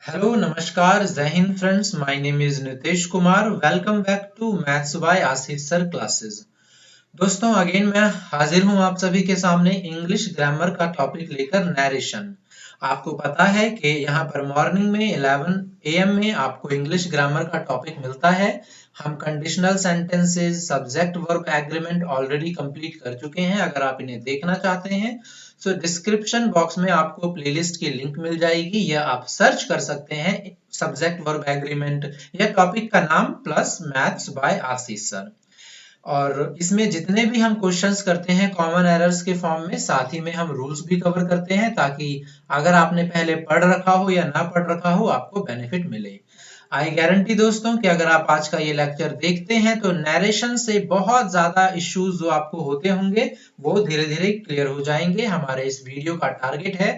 Hello नमस्कार जय हिंद friends, my name is Nitesh Kumar. Welcome back to maths by Ashish sir classes. दोस्तों अगेन मैं हाजिर हूं आप सभी के सामने इंग्लिश ग्रामर का टॉपिक लेकर, नरेशन। आपको पता है कि यहाँ पर मॉर्निंग में 11 AM में आपको इंग्लिश ग्रामर का टॉपिक मिलता है। हम conditional sentences, subject verb agreement already complete कर चुके हैं। अगर आप इन्हें देखना चाहते हैं तो डिस्क्रिप्शन बॉक्स में आपको प्लेलिस्ट की लिंक मिल जाएगी, या आप सर्च कर सकते हैं सब्जेक्ट वर्ब एग्रीमेंट या टॉपिक का नाम plus maths by Ashish sir. और इसमें जितने भी हम क्वेश्चंस करते हैं कॉमन एरर्स के फॉर्म में, साथ ही में हम रूल्स भी कवर करते हैं, ताकि अगर आपने पहले पढ़ रखा हो या ना पढ़ रखा हो आपको बेनिफिट मिले। आई गारंटी दोस्तों कि अगर आप आज का ये लेक्चर देखते हैं तो नरेशन से बहुत ज्यादा इश्यूज जो आपको होते होंगे वो धीरे धीरे क्लियर हो जाएंगे। हमारे इस वीडियो का टारगेट है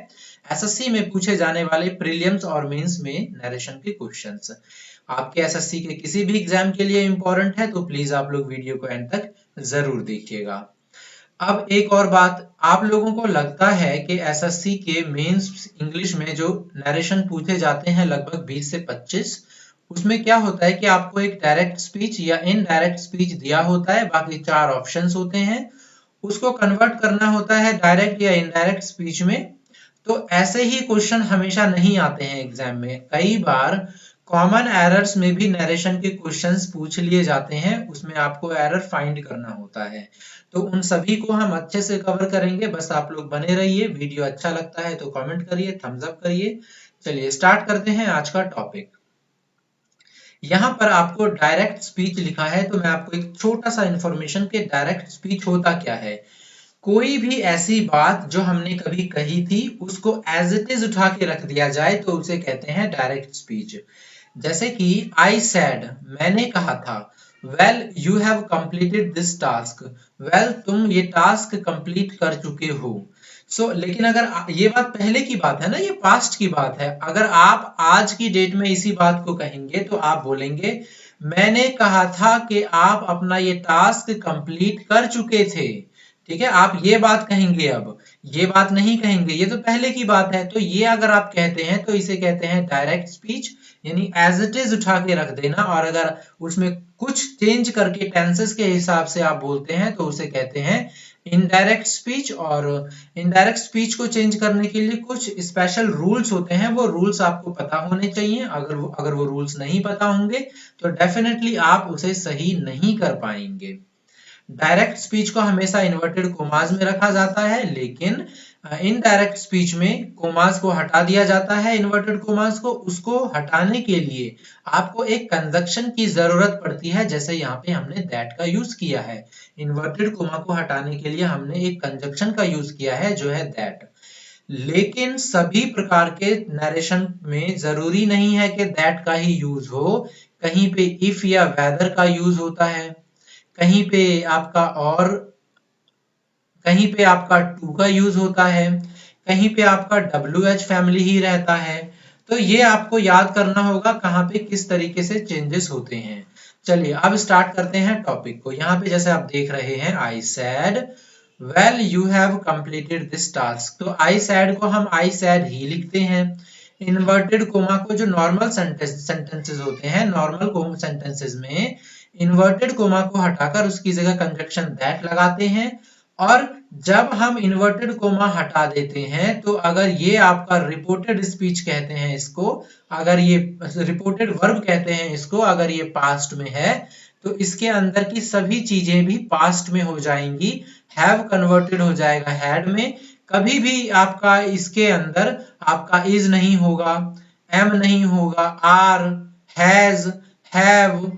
एसएससी में पूछे जाने वाले प्रीलिम्स और मेंस में नरेशन के क्वेश्चंस। आपके एसएससी के किसी भी एग्जाम के लिए इंपॉर्टेंट है तो प्लीज आप लोग वीडियो को एंड तक जरूर देखिएगा। अब एक और बात, आप लोगों को लगता है कि एसएससी के मेंस इंग्लिश में जो नरेशन पूछे जाते हैं लगभग 20 से 25, उसमें क्या होता है कि आपको एक डायरेक्ट स्पीच या इनडायरेक्ट स्पीच दिया होता है, बाकी 4 ऑप्शंस होते हैं, उसको कन्वर्ट करना होता है डायरेक्ट या इनडायरेक्ट स्पीच में। तो ऐसे ही क्वेश्चन हमेशा नहीं आते हैं एग्जाम में। कई बार कॉमन एरर्स में भी नरेशन के क्वेश्चंस पूछ लिए जाते हैं, उसमें आपको एरर फाइंड करना होता है। तो उन सभी को हम अच्छे से कवर करेंगे, बस आप लोग बने रहिए। वीडियो अच्छा लगता है तो कमेंट करिए, थम्स अप करिए। चलिए स्टार्ट करते हैं आज का टॉपिक। यहाँ पर आपको डायरेक्ट स्पीच लिखा है, तो मैं आपको एक छोटा सा इंफॉर्मेशन के डायरेक्ट स्पीच होता क्या है। कोई भी ऐसी बात जो हमने कभी कही थी उसको एज इट इज उठा के रख दिया जाए तो उसे कहते हैं डायरेक्ट स्पीच। जैसे कि आई सेड, मैंने कहा था। Well you have completed this task, well तुम ये टास्क कंप्लीट कर चुके हो। लेकिन अगर ये बात पहले की बात है ना, ये पास्ट की बात है। अगर आप आज की डेट में इसी बात को कहेंगे तो आप बोलेंगे मैंने कहा था कि आप अपना ये टास्क कंप्लीट कर चुके थे। ठीक है, आप ये बात कहेंगे, अब ये बात नहीं कहेंगे, ये तो पहले की बात है। तो ये अगर आप कहते हैं तो इसे कहते हैं डायरेक्ट स्पीच, यानी एज इट इज उठा के रख देना। और अगर उसमें कुछ चेंज करके टेंसेस के हिसाब से आप बोलते हैं तो उसे कहते हैं इनडायरेक्ट स्पीच। और इनडायरेक्ट स्पीच को चेंज करने के लिए कुछ स्पेशल रूल्स होते हैं, वो रूल्स आपको पता होने चाहिए। अगर वो रूल्स नहीं पता होंगे तो डेफिनेटली आप उसे सही नहीं कर पाएंगे। डायरेक्ट स्पीच को हमेशा इन्वर्टेड कोमास में रखा जाता है, लेकिन इनडायरेक्ट स्पीच में कोमास को हटा दिया जाता है। इन्वर्टेड कोमास को, उसको हटाने के लिए आपको एक कंजक्शन की जरूरत पड़ती है, जैसे यहाँ पे हमने दैट का यूज किया है। इन्वर्टेड कोमा को हटाने के लिए हमने एक कंजक्शन का यूज किया है जो है दैट। लेकिन सभी प्रकार के नरेशन में जरूरी नहीं है कि दैट का ही यूज हो। कहीं पे इफ या वेदर का यूज होता है, कहीं पे आपका और कहीं पे आपका टू का यूज होता है, कहीं पे आपका WH फैमिली ही रहता है। तो ये आपको याद करना होगा कहाँ पे किस तरीके से चेंजेस होते हैं। चलिए अब स्टार्ट करते हैं टॉपिक को। यहाँ पे जैसे आप देख रहे हैं आई sad well you have completed this task, तो आई सैड को हम आई सैड ही लिखते हैं। इन्वर्टेड कोमा को, जो नॉर्मल सेंटेंसेस होते हैं, नॉर्मल सेंटेंसेस में इन्वर्टेड कोमा को हटाकर उसकी जगह कंजक्शन दैट लगाते हैं। और जब हम इन्वर्टेड कोमा हटा देते हैं तो अगर ये आपका रिपोर्टेड स्पीच कहते हैं इसको, अगर ये रिपोर्टेड वर्ब कहते हैं इसको, अगर ये पास्ट में है तो इसके अंदर की सभी चीजें भी पास्ट में हो जाएंगी। हैव कन्वर्टेड हो जाएगा हैड में। कभी भी आपका इसके अंदर आपका इज नहीं होगा, एम नहीं होगा, आर, हैज, हैव,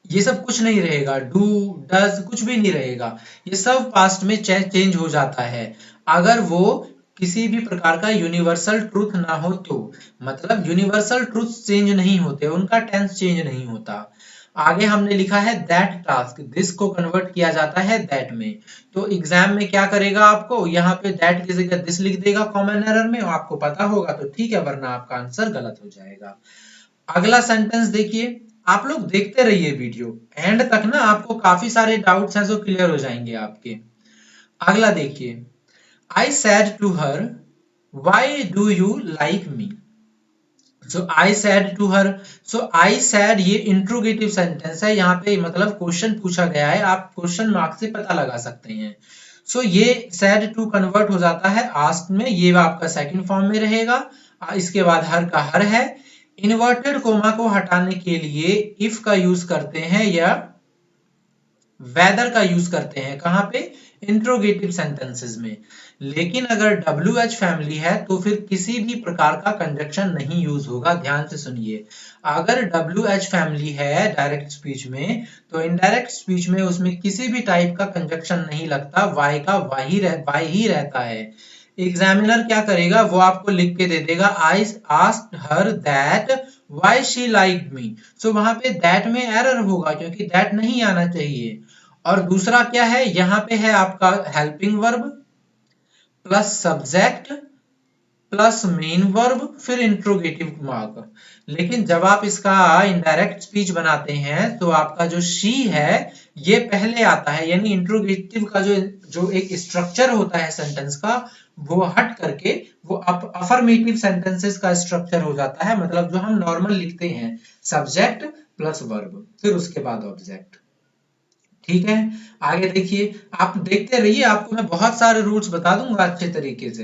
ये सब कुछ नहीं रहेगा। डू, डज, कुछ भी नहीं रहेगा। ये सब पास्ट में चेंज हो जाता है अगर वो किसी भी प्रकार का यूनिवर्सल ट्रूथ ना हो तो। मतलब यूनिवर्सल ट्रूथ चेंज नहीं होते, उनका टेंस चेंज नहीं होता। आगे हमने लिखा है दैट टास्क, दिस को कन्वर्ट किया जाता है दैट में। तो एग्जाम में क्या करेगा, आपको यहाँ पे दैट की जगह दिस लिख देगा कॉमन एरर में। आपको पता होगा तो ठीक है, वरना आपका आंसर गलत हो जाएगा। अगला सेंटेंस देखिए, आप लोग देखते रहिए वीडियो एंड तक ना, आपको काफी सारे डाउट्स हैं जो क्लियर हो जाएंगे आपके। अगला देखिए, I said to her why do you like me. So I said to her. So I said ये इंट्रोगेटिव सेंटेंस है, यहाँ पे मतलब क्वेश्चन पूछा गया है, आप क्वेश्चन मार्क से पता लगा सकते हैं। सो ये सैड टू कन्वर्ट हो जाता है आस्क्ड में, ये आपका सेकंड फॉर्म में रहेगा। इसके बाद हर का हर है। इन्वर्टेड कोमा को हटाने के लिए इफ का यूज करते हैं या वेदर का यूज करते हैं, कहां पे? इंट्रोगेटिव सेंटेंसेस में। लेकिन अगर WH फैमिली है तो फिर किसी भी प्रकार का कंजक्शन नहीं यूज होगा। ध्यान से सुनिए, अगर WH फैमिली है डायरेक्ट स्पीच में, तो इनडायरेक्ट स्पीच में उसमें किसी भी टाइप का कंजक्शन नहीं लगता, वाई का वाई ही रहता है। एग्जामिनर क्या करेगा, वो आपको लिख के दे देगा I asked her that why she liked me. So वहां पे दैट में एरर होगा क्योंकि दैट नहीं आना चाहिए। और दूसरा क्या है, यहाँ पे है आपका helping verb plus subject plus main verb फिर इंट्रोगेटिव मार्क। लेकिन जब आप इसका इनडायरेक्ट स्पीच बनाते हैं तो आपका जो शी है ये पहले आता है, यानी इंट्रोगेटिव का जो एक स्ट्रक्चर होता है सेंटेंस का, वो हट करके वो अफर्मेटिव सेंटेंसेस का स्ट्रक्चर हो जाता है। मतलब जो हम नॉर्मल लिखते हैं, सब्जेक्ट प्लस वर्ब फिर उसके बाद ऑब्जेक्ट। ठीक है, आगे देखिए, आप देखते रहिए, आपको मैं बहुत सारे रूल्स बता दूंगा अच्छे तरीके से।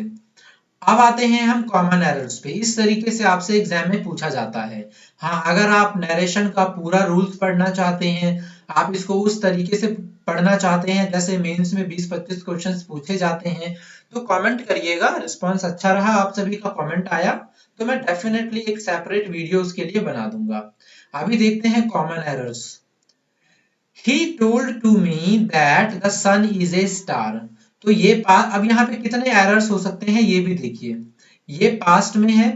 अब आते हैं हम कॉमन एरर्स पे। इस तरीके से आपसे एग्जाम में पूछा जाता है। हाँ, अगर आप नरेशन का पूरा रूल्स पढ़ना चाहते हैं, आप इसको उस तरीके से पढ़ना चाहते हैं जैसे मेंस में 20-25 क्वेश्चंस पूछे जाते हैं, तो कमेंट करिएगा। रिस्पांस अच्छा रहा, आप सभी का कमेंट आया तो मैं डेफिनेटली एक सेपरेट वीडियो उसके लिए बना दूंगा। अभी देखते हैं common errors. He told to me that the sun is a star। तो ये अब यहाँ पे कितने एरर्स हो सकते हैं ये भी देखिए। ये पास्ट में है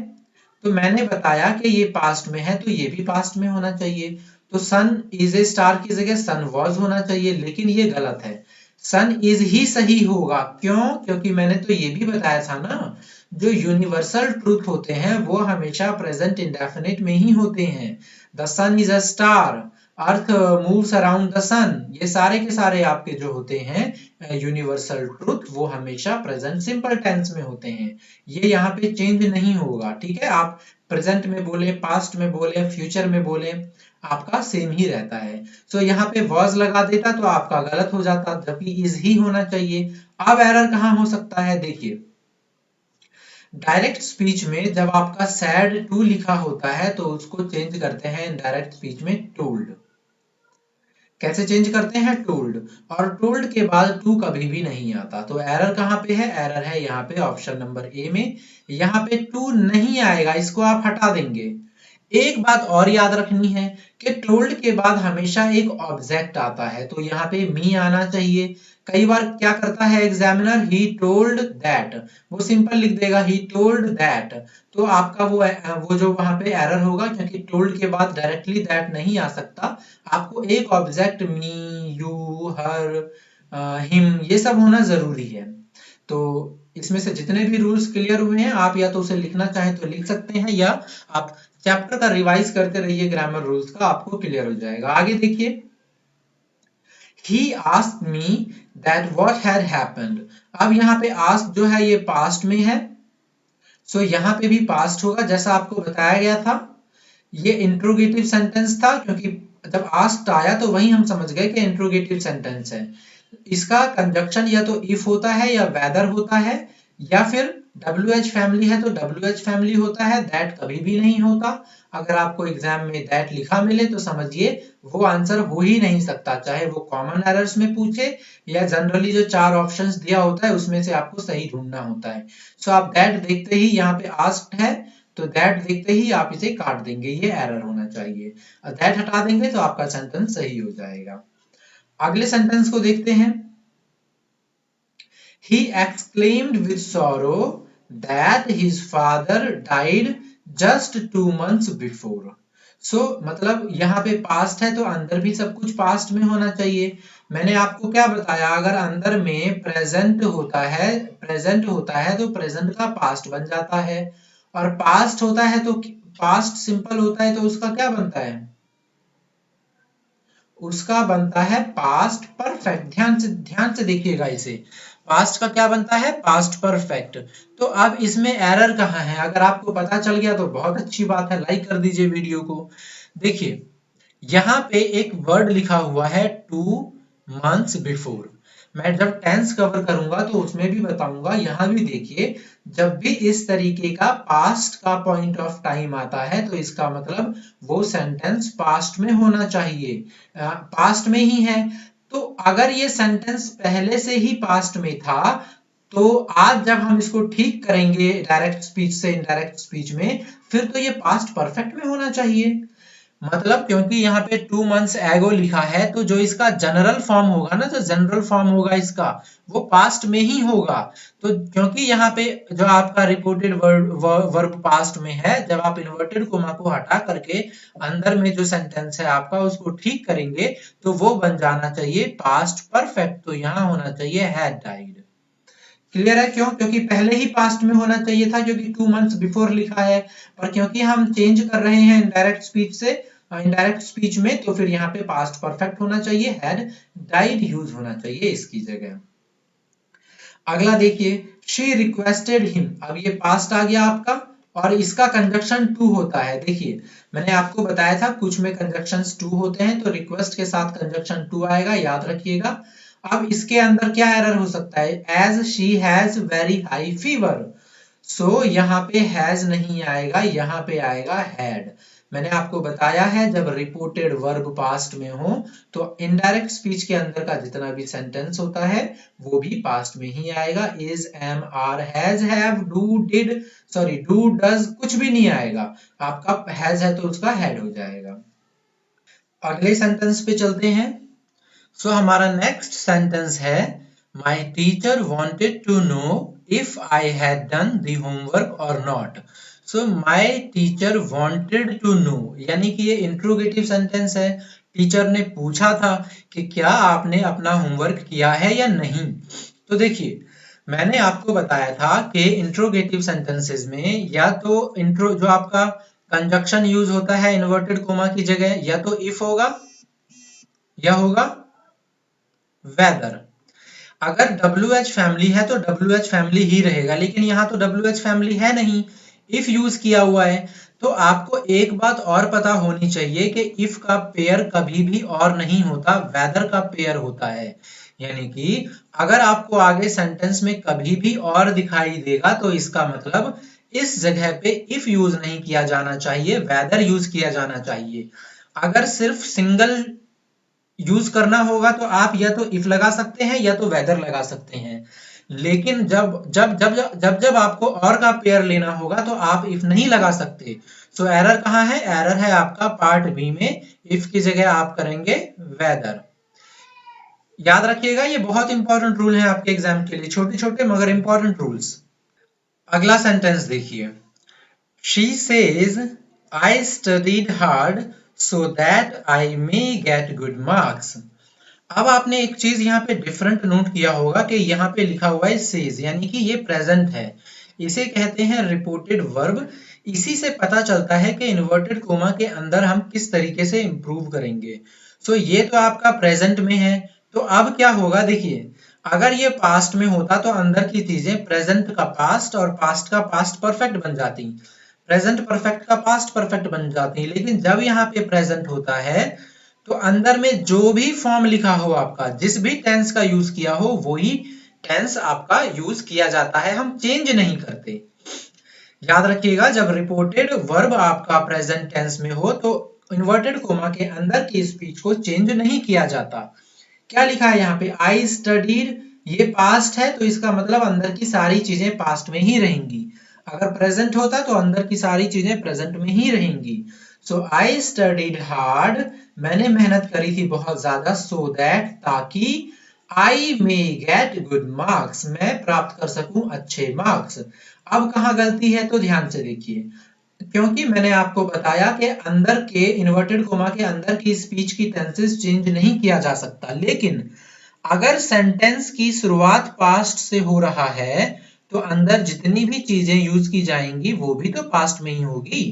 तो मैंने बताया कि ये पास्ट में है, तो ये भी पास्ट में होना चाहिए। तो सन इज ए स्टार की जगह सन वॉज होना चाहिए, लेकिन ये गलत है। सन इज ही सही होगा। क्यों? क्योंकि मैंने तो ये भी बताया था ना, जो यूनिवर्सल ट्रूथ होते हैं वो हमेशा प्रेजेंट इंडेफिनिट में ही होते हैं। The sun is a star, earth moves around the sun, ये सारे के सारे आपके जो होते हैं यूनिवर्सल ट्रूथ वो हमेशा प्रेजेंट सिंपल टेंस में होते हैं। ये यहाँ पे चेंज नहीं होगा। ठीक है, आप प्रेजेंट में बोले, पास्ट में बोले, फ्यूचर में बोले, आपका सेम ही रहता है। सो यहाँ पे वॉज लगा देता तो आपका गलत हो जाता, जबकि इज ही होना चाहिए। अब एरर कहाँ हो सकता है, देखिए डायरेक्ट स्पीच में जब आपका सैड टू लिखा होता है तो उसको चेंज करते हैं डायरेक्ट स्पीच में टोल्ड। कैसे चेंज करते हैं? टोल्ड। और टोल्ड के बाद टू कभी भी नहीं आता, तो एरर कहाँ पे है? एरर है यहाँ पे ऑप्शन नंबर ए में। यहाँ पे टू नहीं आएगा, इसको आप हटा देंगे। एक बात और याद रखनी है कि टोल्ड के बाद हमेशा एक ऑब्जेक्ट आता है, तो यहाँ पे मी आना चाहिए। कई बार क्या करता है एग्जामिनर, ही टोल्ड दैट, वो सिंपल लिख देगा ही टोल्ड दैट, तो आपका वो जो वहां पे एरर होगा, क्योंकि टोल्ड के बाद डायरेक्टली दैट नहीं आ सकता। आपको एक object me, you, her, him ये सब होना जरूरी है। तो इसमें से जितने भी रूल्स क्लियर हुए हैं, आप या तो उसे लिखना चाहें तो लिख सकते हैं, या आप चैप्टर का रिवाइज करते रहिए ग्रामर रूल्स का, आपको क्लियर हो जाएगा। आगे देखिए, he asked me that what had happened। अब यहाँ पे ask जो है ये पास्ट में है, सो यहाँ पे भी पास्ट होगा जैसा आपको बताया गया था। ये इंट्रोगेटिव सेंटेंस था, क्योंकि जब आस्क्ड आया तो वही हम समझ गए कि इंट्रोगेटिव सेंटेंस है। इसका कंजक्शन या तो इफ होता है या वेदर होता है, या फिर WH फैमिली है तो WH फैमिली होता है, दैट कभी भी नहीं होता। अगर आपको एग्जाम में दैट लिखा मिले तो समझिए वो आंसर हो ही नहीं सकता, चाहे वो कॉमन एरर्स में पूछे या जनरली जो 4 ऑप्शंस दिया होता है उसमें से आपको सही ढूंढना होता है। सो आप दैट देखते ही, यहाँ पे आस्क्ड है तो दैट देखते ही आप इसे काट देंगे, ये एरर होना चाहिए। दैट हटा देंगे तो आपका सेंटेंस सही हो जाएगा। अगले सेंटेंस को देखते हैं। He exclaimed with sorrow that his father died just 2 months before। सो मतलब यहाँ पे पास्ट है तो अंदर भी सब कुछ पास्ट में होना चाहिए। मैंने आपको क्या बताया, अगर अंदर में प्रेजेंट होता है तो प्रेजेंट का पास्ट बन जाता है, और पास्ट होता है तो पास्ट सिंपल होता है तो उसका क्या बनता है? उसका बनता है पास्ट परफेक्ट। ध्यान से देखिएगा इसे, पास्ट का क्या बनता है, पास्ट परफेक्ट। तो अब इसमें एरर कहाँ है, अगर आपको पता चल गया तो बहुत अच्छी बात है, लाइक कर दीजिए वीडियो को। देखिए यहाँ पे एक वर्ड लिखा हुआ है 2 months बिफोर। मैं जब टेंस कवर करूंगा तो उसमें भी बताऊंगा। यहाँ भी देखिए, जब भी इस तरीके का पास्ट का पॉइंट ऑफ टाइम आता है तो इसका मतलब वो सेंटेंस पास्ट में होना चाहिए, पास्ट में ही है। तो अगर ये सेंटेंस पहले से ही पास्ट में था तो आज जब हम इसको ठीक करेंगे डायरेक्ट स्पीच से इनडायरेक्ट स्पीच में, फिर तो ये पास्ट परफेक्ट में होना चाहिए। मतलब क्योंकि यहाँ पे 2 months एगो लिखा है तो जो इसका जनरल फॉर्म होगा ना, जो जनरल फॉर्म होगा इसका, वो पास्ट में ही होगा। तो क्योंकि यहाँ पे जो आपका रिपोर्टेड वर्ब पास्ट में है, जब आप इन्वर्टेड कोमा को हटा करके अंदर में जो सेंटेंस है आपका उसको ठीक करेंगे तो वो बन जाना चाहिए पास्ट परफेक्ट। तो यहाँ होना चाहिए हैड डाइड। क्लियर है? क्यों? क्योंकि पहले ही पास्ट में होना चाहिए था, क्योंकि 2 months बिफोर लिखा है। पर क्योंकि हम चेंज कर रहे हैं इनडायरेक्ट स्पीच से इनडायरेक्ट स्पीच में, तो फिर यहाँ पे पास्ट परफेक्ट होना चाहिए, हैड डाइड यूज होना चाहिए इसकी जगह। अगला देखिए, शी रिक्वेस्टेड हिम। अब ये पास्ट आ गया आपका और इसका कंजक्शन टू होता है। देखिए मैंने आपको बताया था कुछ में कंजक्शंस टू होते हैं, तो रिक्वेस्ट के साथ कंजक्शन टू आएगा, याद रखिएगा। अब इसके अंदर क्या एरर हो सकता है, as she has very high fever. So यहाँ पे हैज नहीं आएगा, यहाँ पे आएगा हैड। मैंने आपको बताया है जब रिपोर्टेड वर्ब पास्ट में हो तो इनडायरेक्ट स्पीच के अंदर का जितना भी सेंटेंस होता है वो भी पास्ट में ही आएगा। Is, am, are, has, have, do, did, sorry do, does कुछ भी नहीं आएगा। आपका हैज है तो उसका हैड हो जाएगा। अगले सेंटेंस पे चलते हैं। सो हमारा नेक्स्ट सेंटेंस है, my teacher wanted to know if I had done the homework और not. So my teacher wanted to know, यानी कि ये इंट्रोगेटिव सेंटेंस है। टीचर ने पूछा था कि क्या आपने अपना होमवर्क किया है या नहीं। तो देखिए मैंने आपको बताया था कि इंट्रोगेटिव सेंटेंसेस में या तो इंट्रो जो आपका कंजक्शन यूज होता है इन्वर्टेड कोमा की जगह, या तो इफ होगा या होगा वेदर। अगर WH फैमिली है तो WH फैमिली ही रहेगा, लेकिन यहाँ तो WH फैमिली है नहीं, इफ यूज किया हुआ है। तो आपको एक बात और पता होनी चाहिए कि इफ का पेयर कभी भी और नहीं होता, वेदर का पेयर होता है। यानी कि अगर आपको आगे सेंटेंस में कभी भी और दिखाई देगा तो इसका मतलब इस जगह पे इफ यूज नहीं किया जाना चाहिए, वेदर यूज किया जाना चाहिए। अगर सिर्फ सिंगल यूज करना होगा तो आप या तो इफ लगा सकते हैं या तो वेदर लगा सकते हैं। लेकिन जब जब जब जब जब आपको और का पेयर लेना होगा तो आप इफ नहीं लगा सकते। सो एरर कहाँ है, एरर है आपका पार्ट बी में, इफ की जगह आप करेंगे वेदर। याद रखिएगा ये बहुत इंपॉर्टेंट रूल है आपके एग्जाम के लिए, छोटे छोटे मगर इंपॉर्टेंट रूल्स। अगला सेंटेंस देखिए, she says I studied hard so that I may get good marks। अब आपने एक चीज यहाँ पे डिफरेंट नोट किया होगा कि यहाँ पे लिखा हुआ है सेज, यानी कि ये प्रेजेंट है, इसे कहते हैं रिपोर्टेड वर्ब। इसी से पता चलता है कि इन्वर्टेड कोमा के अंदर हम किस तरीके से इंप्रूव करेंगे। सो ये तो आपका प्रेजेंट में है, तो अब क्या होगा देखिए, अगर ये पास्ट में होता तो अंदर की चीजें प्रेजेंट का पास्ट और पास्ट का पास्ट परफेक्ट बन जाती, प्रेजेंट परफेक्ट का पास्ट परफेक्ट बन जाती। लेकिन जब यहाँ पे प्रेजेंट होता है तो अंदर में जो भी फॉर्म लिखा हो आपका, जिस भी टेंस का यूज किया हो वही टेंस आपका यूज किया जाता है, हम चेंज नहीं करते। याद रखिएगा जब रिपोर्टेड वर्ब आपका प्रेजेंट टेंस में हो तो इन्वर्टेड कोमा के अंदर की स्पीच को चेंज नहीं किया जाता। क्या लिखा है यहाँ पे, आई स्टडीड, ये पास्ट है तो इसका मतलब अंदर की सारी चीजें पास्ट में ही रहेंगी। अगर प्रेजेंट होता तो अंदर की सारी चीजें प्रेजेंट में ही रहेंगी। सो आई स्टडीड हार्ड, मैंने मेहनत करी थी बहुत ज्यादा, सो दैट, ताकि, आई मे गेट गुड मार्क्स, मैं प्राप्त कर सकूं अच्छे मार्क्स। अब कहां गलती है तो ध्यान से देखिए, क्योंकि मैंने आपको बताया कि अंदर के इन्वर्टेड कोमा के अंदर की स्पीच की टेंसेस चेंज नहीं किया जा सकता। लेकिन अगर सेंटेंस की शुरुआत पास्ट से हो रहा है तो अंदर जितनी भी चीजें यूज की जाएंगी वो भी तो पास्ट में ही होगी।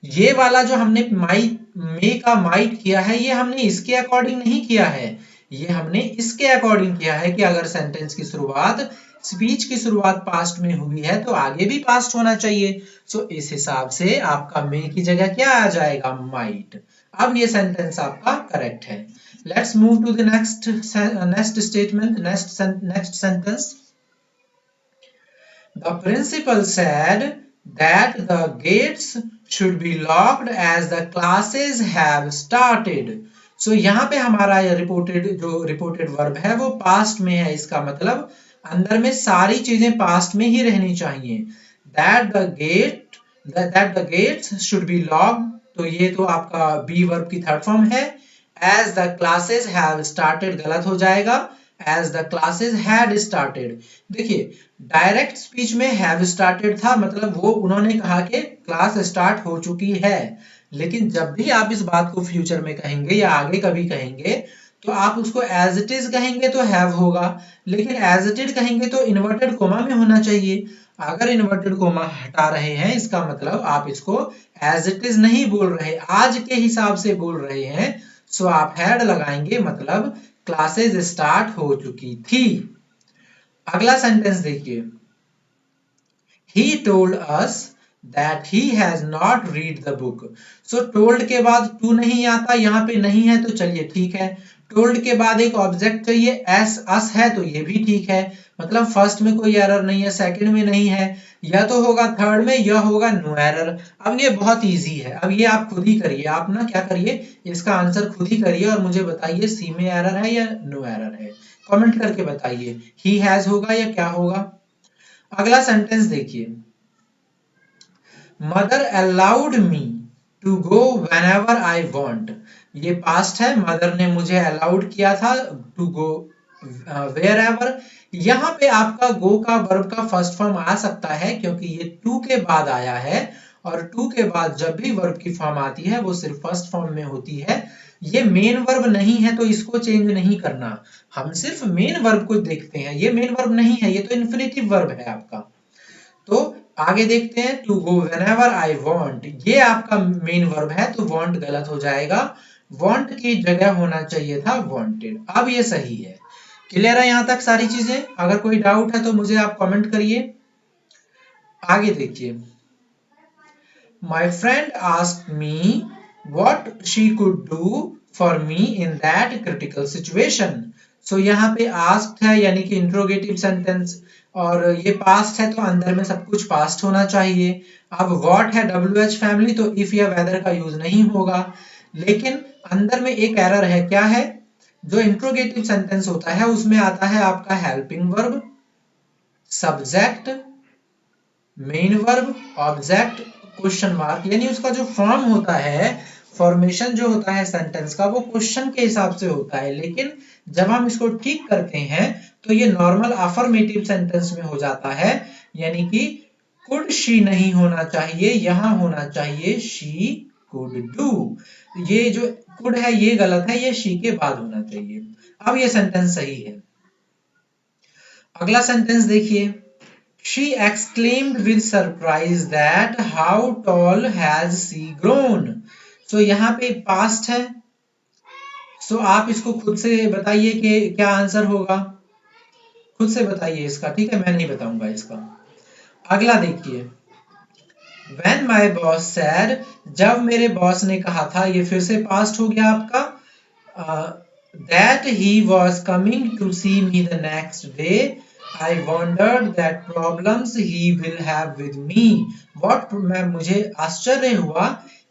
ये वाला जो हमने माइट, मे का माइट किया है, ये हमने इसके अकॉर्डिंग नहीं किया है, ये हमने इसके अकॉर्डिंग किया है कि अगर सेंटेंस की शुरुआत, स्पीच की शुरुआत पास्ट में हुई है तो आगे भी पास्ट होना चाहिए। सो इस हिसाब से आपका मे की जगह क्या आ जाएगा, माइट। अब ये सेंटेंस आपका करेक्ट है। Let's move to the next statement, next sentence. The principal said that the gates should be locked as the classes have started. So यहाँ पे हमारा ये रिपोर्टेड वर्ब है वो पास्ट में है। इसका मतलब अंदर में सारी चीजें पास्ट में ही रहनी चाहिए। That the gates should be locked, तो ये तो आपका बी वर्ब की थर्ड फॉर्म है। As the classes have started गलत हो जाएगा, as the classes had started। देखिए डायरेक्ट स्पीच में have started था, मतलब वो उन्होंने कहा कि क्लास स्टार्ट हो चुकी है। लेकिन जब भी आप इस बात को फ्यूचर में कहेंगे या आगे कभी कहेंगे तो आप उसको एज इट इज कहेंगे तो हैव होगा, लेकिन एज इट इज कहेंगे तो इन्वर्टेड कोमा में होना चाहिए। अगर इन्वर्टेड कोमा हटा रहे हैं इसका मतलब आप इसको एज इट इज नहीं बोल रहे, आज के हिसाब से बोल रहे हैं। सो आप हैड लगाएंगे, मतलब क्लासेस स्टार्ट हो चुकी थी। अगला सेंटेंस देखिए, he told us that he has not read the book। so told के बाद to नहीं आता, यहाँ पे नहीं है तो चलिए ठीक है। told के बाद एक ऑब्जेक्ट चाहिए, as us है तो ये भी ठीक है, मतलब फर्स्ट में कोई एरर नहीं है, सेकंड में नहीं है, या तो होगा थर्ड में या होगा नो एरर। अब ये बहुत इजी है, अब ये आप खुद ही करिए। आप ना क्या करिए, इसका आंसर खुद ही करिए और मुझे बताइए सी में एरर है या नो एरर है, कमेंट करके बताइए। ही हैज होगा या क्या होगा। अगला सेंटेंस देखिए, mother allowed me to go whenever I want. ये पास्ट है, मदर ने मुझे अलाउड किया था टू गो वेयरएवर। यहाँ पे आपका गो का वर्ब का फर्स्ट फॉर्म आ सकता है क्योंकि ये टू के बाद आया है, और टू के बाद जब भी वर्ब की फॉर्म आती है वो सिर्फ फर्स्ट फॉर्म में होती है। ये मेन वर्ब नहीं है तो इसको चेंज नहीं करना, हम सिर्फ मेन वर्ब को देखते हैं। ये मेन वर्ब नहीं है, ये तो इन्फिनिटिव वर्ब है आपका। तो आगे देखते हैं, to go whenever I want, ये आपका मेन वर्ब है तो वांट गलत हो जाएगा, वांट की जगह होना चाहिए था वांटेड। अब ये सही है। क्लियर है यहां तक सारी चीजें? अगर कोई डाउट है तो मुझे आप कमेंट करिए। आगे देखिए, my friend asked me what she could do for me in that critical situation. So यहाँ पे आस्क्ड है यानी कि इंट्रोगेटिव सेंटेंस, और ये पास्ट है तो अंदर में सब कुछ पास्ट होना चाहिए। अब व्हाट है WH फैमिली, तो इफ या वेदर का यूज नहीं होगा। लेकिन अंदर में एक एरर है, क्या है? जो इंट्रोगेटिव सेंटेंस होता है उसमें आता है आपका helping verb, subject, main verb, object, question mark, यानी उसका जो फॉर्म होता है, फॉर्मेशन जो होता है सेंटेंस का वो क्वेश्चन के हिसाब से होता है। लेकिन जब हम इसको ठीक करते हैं तो ये नॉर्मल अफर्मेटिव सेंटेंस में हो जाता है, यानी कि कुड शी नहीं होना चाहिए, यहां होना चाहिए शी कुड डू। ये जो कुड है ये गलत है, ये शी के बाद होना चाहिए। अब ये सेंटेंस सही है। अगला सेंटेंस देखिए, she exclaimed with surprise that how tall has she grown. So यहाँ पे पास्ट है, सो आप इसको खुद से बताइए कि क्या आंसर होगा, खुद से बताइए इसका, ठीक है, मैं नहीं बताऊंगा इसका। अगला देखिए, When my boss said, जब मेरे बॉस ने कहा था, ये फिर से पास्ट हो गया आपका, that he was coming to see me the next day, I wondered that problems he will have with me. What, मुझे आश्चर्य हुआ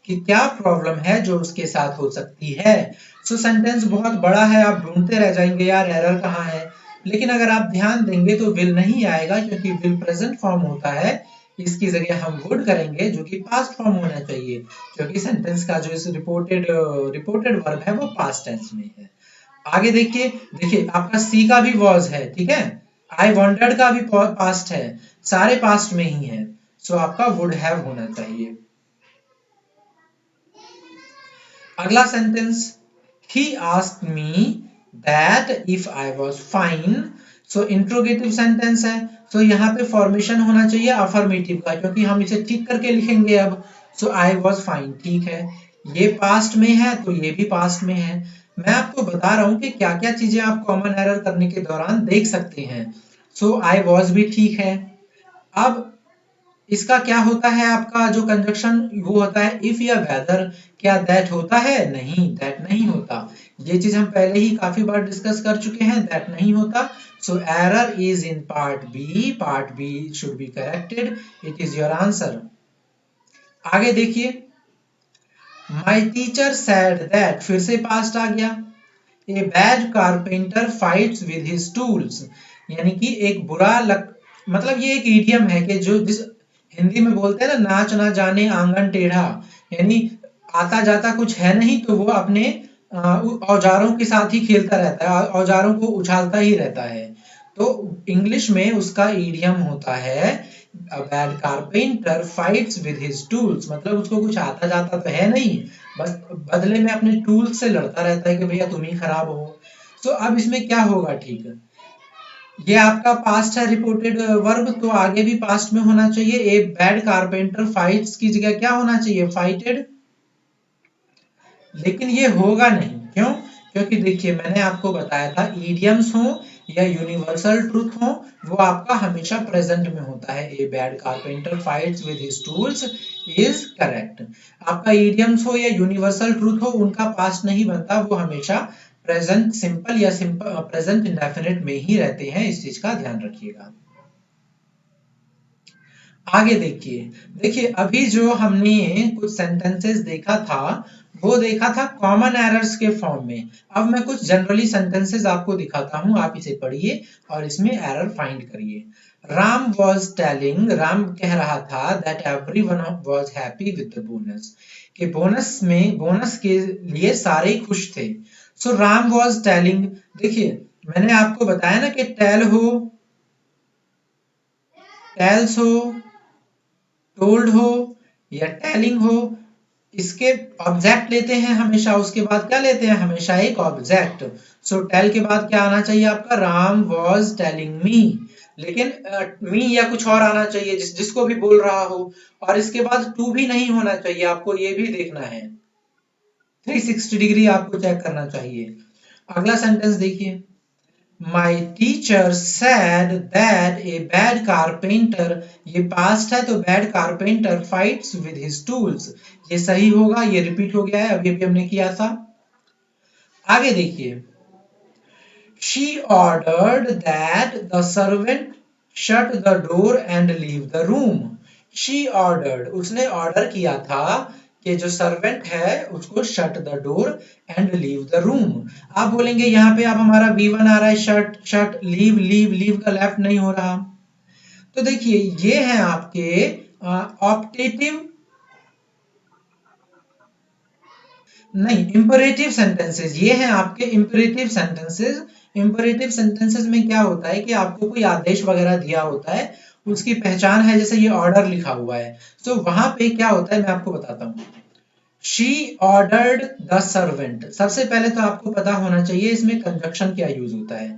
कि क्या प्रॉब्लम है जो उसके साथ हो सकती है। सो सेंटेंस बहुत बड़ा है, आप ढूंढते रह जाएंगे यार एरर कहाँ है, लेकिन अगर आप ध्यान देंगे तो विल नहीं आएगा क्योंकि विल प्रेजेंट फॉर्म होता है, इसकी जगह हम वुड करेंगे जो कि पास्ट फॉर्म होना चाहिए, क्योंकि सेंटेंस का जो इस रिपोर्टेड वर्ब है वो पास्ट टेंस में है। आगे देखिए आपका सी का भी वॉज है, ठीक है, आई वांटेड का भी पास्ट है, सारे पास्ट में ही है, सो आपका वुड हैव होना चाहिए। अगला sentence, he asked me that if I was fine। So interrogative sentence है, तो यहाँ पे फॉर्मेशन होना चाहिए अफर्मेटिव का, क्योंकि हम इसे ठीक करके लिखेंगे अब। सो आई वॉज फाइन, ठीक है, ये पास्ट में है तो ये भी पास्ट में है। मैं आपको बता रहा हूं कि क्या क्या चीजें आप कॉमन एरर करने के दौरान देख सकते हैं। सो आई वॉज भी ठीक है। अब इसका क्या होता है, आपका जो कंजक्शन वो होता है इफ या वेदर। क्या दैट होता है? नहीं, दैट नहीं होता। ये चीज हम पहले ही काफी बार डिस्कस कर चुके हैं, दैट नहीं होता। So error is in part B should be corrected, it is your answer. आगे देखिए, माई टीचर सेड दैट, फिर से पास्ट आ गया। A bad carpenter fights with his tools, यानी कि एक मतलब ये एक इडियम है कि जो जिस हिंदी में बोलते हैं ना, नाच ना जाने आंगन टेढ़ा, यानी आता जाता कुछ है नहीं तो वो अपने औजारों के साथ ही खेलता रहता है, औजारों को उछालता ही रहता है। तो इंग्लिश में उसका इडियम होता है a bad carpenter fights with his tools, मतलब उसको कुछ आता जाता तो है नहीं, बस बदले में अपने टूल्स से लड़ता रहता है कि भैया तुम ही खराब हो। सो अब इसमें क्या होगा, ठीक है, ये आपका पास्ट है रिपोर्टेड वर्ब, तो आगे भी पास्ट में होना चाहिए। ए बैड कारपेंटर फाइट्स की जगह क्या होना चाहिए, फाइटेड। लेकिन ये होगा नहीं, क्यों? क्योंकि देखिए मैंने आपको बताया था इडियम्स हो या यूनिवर्सल ट्रूथ हो, वो आपका हमेशा प्रेजेंट में होता है। A bad carpenter fights with his tools is correct. आपका इडियम्स हो या यूनिवर्सल ट्रूथ हो, उनका पास्ट नहीं बनता, वो हमेशा प्रेजेंट सिंपल या सिंपल प्रेजेंट इंडेफिनिट में ही रहते हैं, इस चीज का ध्यान रखिएगा। आगे देखिए अभी जो हमने कुछ सेंटेंसेस देखा था, वो देखा था कॉमन एरर्स के फॉर्म में। अब मैं कुछ जनरली सेंटेंसेस आपको दिखाता हूं, आप इसे पढ़िए और इसमें एरर फाइंड करिए। राम वॉज टेलिंग, राम कह रहा था that everyone was happy with the bonus, कि बोनस के लिए सारे खुश थे। सो राम वॉज टेलिंग, देखिए मैंने आपको बताया ना कि टेल हो, टेल्स हो, टोल्ड हो या टेलिंग हो, इसके ऑब्जेक्ट लेते हैं हमेशा, उसके बाद क्या लेते हैं, हमेशा एक ऑब्जेक्ट। सो टेल के बाद क्या आना चाहिए आपका, राम वॉज टेलिंग मी, लेकिन मी या कुछ और आना चाहिए जिसको भी बोल रहा हो, और इसके बाद टू भी नहीं होना चाहिए, आपको ये भी देखना है। 360 डिग्री आपको चेक करना चाहिए। अगला सेंटेंस देखिए, My teacher said that a bad carpenter, ये पास्ट है तो bad carpenter fights with his tools, ये सही होगा, ये रिपीट हो गया है, अभी हमने किया था। आगे देखिए, she ordered that the servant shut the door and leave the room. She ordered, उसने ऑर्डर किया था कि जो सर्वेंट है उसको shut the door and leave the room. आप बोलेंगे यहाँ पे आप हमारा V1 आ रहा है, shut shut, leave leave, leave का लेफ्ट नहीं हो रहा। तो देखिए ये है आपके ऑप्टेटिव नहीं, इंपरेटिव सेंटेंसेस, ये हैं आपके इंपरेटिव सेंटेंसेस। इंपरेटिव सेंटेंसेस में क्या होता है कि आपको कोई आदेश वगैरह दिया होता है, उसकी पहचान है, जैसे ये ऑर्डर लिखा हुआ है, तो वहां पे क्या होता है मैं आपको बताता हूँ। शी ऑर्डर्ड द सर्वेंट, सबसे पहले तो आपको पता होना चाहिए इसमें कंजक्शन क्या यूज होता है।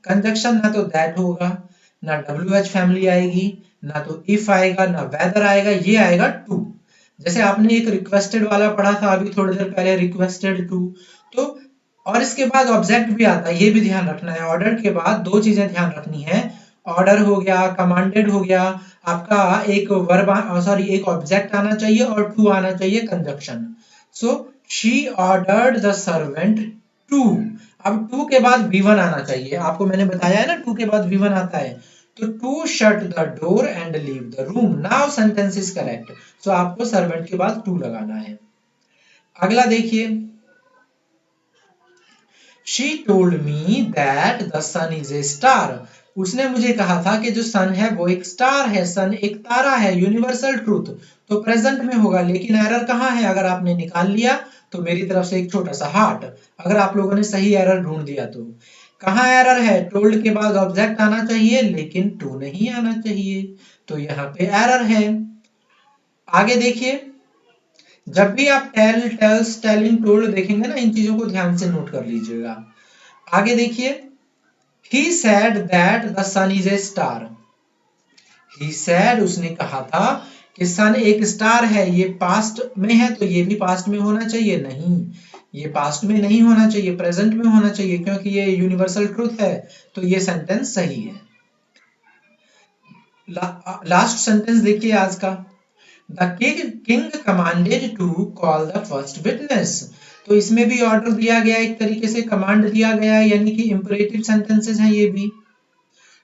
कंजक्शन ना तो दैट होगा, ना WH फैमिली आएगी, ना तो इफ आएगा, ना वेदर आएगा, ये आएगा टू। जैसे आपने एक रिक्वेस्टेड वाला पढ़ा था अभी थोड़ी देर पहले, रिक्वेस्टेड टू, तो और इसके बाद ऑब्जेक्ट भी आता है, ये भी ध्यान रखना है। ऑर्डर के बाद दो चीजें ध्यान रखनी है, ऑर्डर हो गया, कमांडेड हो गया, आपका एक वर्ब सॉरी एक ऑब्जेक्ट आना चाहिए और टू आना चाहिए conjunction. So she ordered the servant to, अब टू के बाद V1 आना चाहिए, आपको मैंने बताया है ना टू के बाद V1 आता है, तो to shut the door and leave the room, now sentence is correct. So आपको सर्वेंट के बाद टू लगाना है। अगला देखिए, she told me that the sun is a star, उसने मुझे कहा था कि जो सन है वो एक स्टार है, सन एक तारा है, यूनिवर्सल ट्रूथ, तो प्रेजेंट में होगा। लेकिन एरर कहाँ है, अगर आपने निकाल लिया तो मेरी तरफ से एक छोटा सा हार्ट, अगर आप लोगों ने सही एरर ढूंढ दिया तो। कहाँ एरर है, टोल्ड के बाद ऑब्जेक्ट आना चाहिए लेकिन टू नहीं आना चाहिए, तो यहाँ पे एरर है। आगे देखिए, जब भी आप टेल, टेल्स, टेलिंग, टोल्ड देखेंगे ना, इन चीजों को ध्यान से नोट कर लीजिएगा। आगे देखिए, he said that the sun is a star, he said उसने कहा था कि सन एक स्टार है, ये पास्ट में है तो ये भी पास्ट में होना चाहिए, नहीं, ये पास्ट में नहीं होना चाहिए, प्रेजेंट में होना चाहिए, क्योंकि ये यूनिवर्सल ट्रूथ है। तो ये सेंटेंस सही है। लास्ट सेंटेंस देखिए आज का, the king commanded to call the first witness. तो इसमें भी ऑर्डर दिया गया, एक तरीके से कमांड दिया गया है, यानी कि इंपरेटिव सेंटेंसेस हैं ये भी।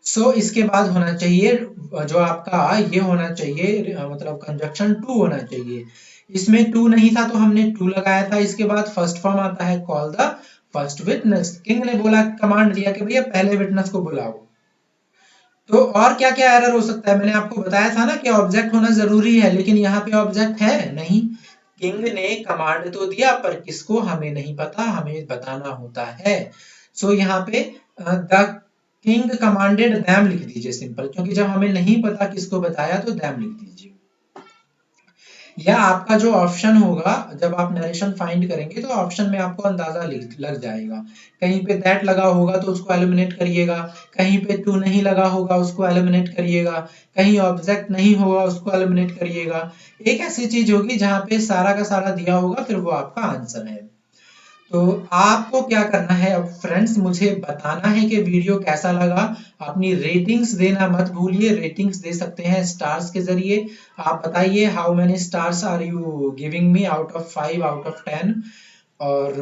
सो इसके बाद होना चाहिए जो आपका ये होना चाहिए, मतलब कंजक्शन टू होना चाहिए। इसमें टू नहीं था तो हमने टू लगाया था। इसके बाद फर्स्ट फॉर्म आता है call the first witness. King ने बोला, कमांड दिया कि भैया पहले विटनेस को बुलाओ। तो और क्या क्या एरर हो सकता है, मैंने आपको बताया था ना कि ऑब्जेक्ट होना जरूरी है, लेकिन यहाँ पे ऑब्जेक्ट है नहीं। किंग ने कमांड तो दिया पर किसको हमें नहीं पता, हमें बताना होता है। सो यहाँ पे द किंग कमांडेड दैम लिख दीजिए सिंपल, क्योंकि जब हमें नहीं पता किसको बताया तो दैम लिख दीजिए। या आपका जो ऑप्शन होगा जब आप नरेशन फाइंड करेंगे तो ऑप्शन में आपको अंदाजा लग जाएगा। कहीं पे दैट लगा होगा तो उसको एलिमिनेट करिएगा, कहीं पे टू नहीं लगा होगा उसको एलिमिनेट करिएगा, कहीं ऑब्जेक्ट नहीं होगा उसको एलिमिनेट करिएगा। एक ऐसी चीज होगी जहां पे सारा का सारा दिया होगा, फिर वो आपका आंसर है। तो आपको क्या करना है अब फ्रेंड्स, मुझे बताना है कि वीडियो कैसा लगा। अपनी रेटिंग्स देना मत भूलिए, रेटिंग्स दे सकते हैं स्टार्स के जरिए। आप बताइए how many stars are you giving me out of 5 out of 10। और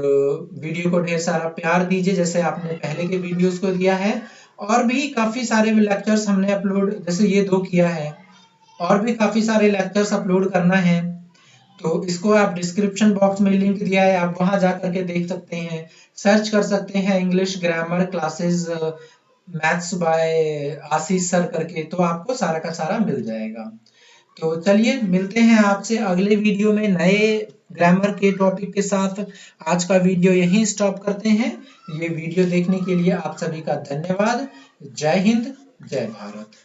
वीडियो को ढेर सारा प्यार दीजिए जैसे आपने पहले के वीडियोस को दिया है। और भी काफी सारे लेक्चर्स हमने अपलोड, जैसे ये 2 किया है, और भी काफी सारे लेक्चर्स अपलोड करना है। तो इसको आप डिस्क्रिप्शन बॉक्स में लिंक दिया है, आप वहां जा करके देख सकते हैं, सर्च कर सकते हैं English grammar classes maths by Ashish sir करके, तो आपको सारा का सारा मिल जाएगा। तो चलिए मिलते हैं आपसे अगले वीडियो में नए ग्रामर के टॉपिक के साथ। आज का वीडियो यहीं स्टॉप करते हैं। ये वीडियो देखने के लिए आप सभी का धन्यवाद। जय हिंद, जय भारत।